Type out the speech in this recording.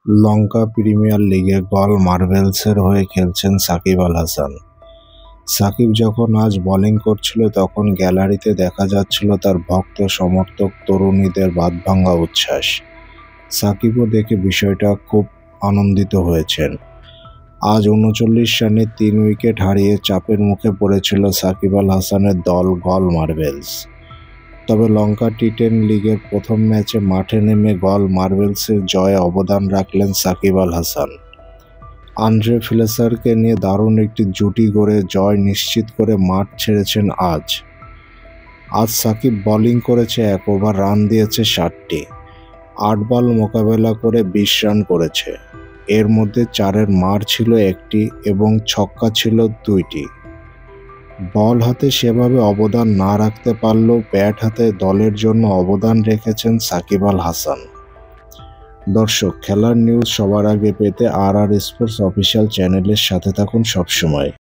লঙ্কা premier লিগে গল মার্বেলসের হয়ে খেলছেন সাকিব আল হাসান। সাকিব যখন আজ বোলিং করছিল তখন গ্যালারিতে দেখা যাচ্ছিল তার ভক্ত সমর্থক তরুণীদের বাঁধভাঙা উচ্ছ্বাস। সাকিবও দেখে বিষয়টা খুব আনন্দিত হয়েছেন। আজ ৩৯ রানে ৩ উইকেট হারিয়ে চাপের মুখে পড়েছিল সাকিব আল হাসানের দল গল মার্বেলস। তবে লঙ্কা টি-10 লিগের প্রথম ম্যাচে মাঠে নেমে গল মার্বেলসের জয়ে অবদান রাখলেন সাকিব আল হাসান। আন্দ্রে ফ্লেচারকে নিয়ে দারুণ একটি জুটি গড়ে জয় নিশ্চিত করে মাঠ ছেড়েছেন আজ। সাকিব বোলিং করেছে ১ ওভার, রান দিয়েছে ৬০টি, ৮ বল মোকাবেলা করে ২০ রান করেছে। এর মধ্যে ৪-এর মার ছিল ১টি এবং ছক্কা ছিল ২টি। বল হাতে সেভাবে অবদান না রাখতে পারলেও ব্যাট হাতে দলের জন্য অবদান রেখেছেন সাকিব আল হাসান। দর্শক, খেলার নিউজ সবার আগে পেতে আর স্পোর্টস অফিসিয়াল চ্যানেলের সাথে থাকুন সবসময়।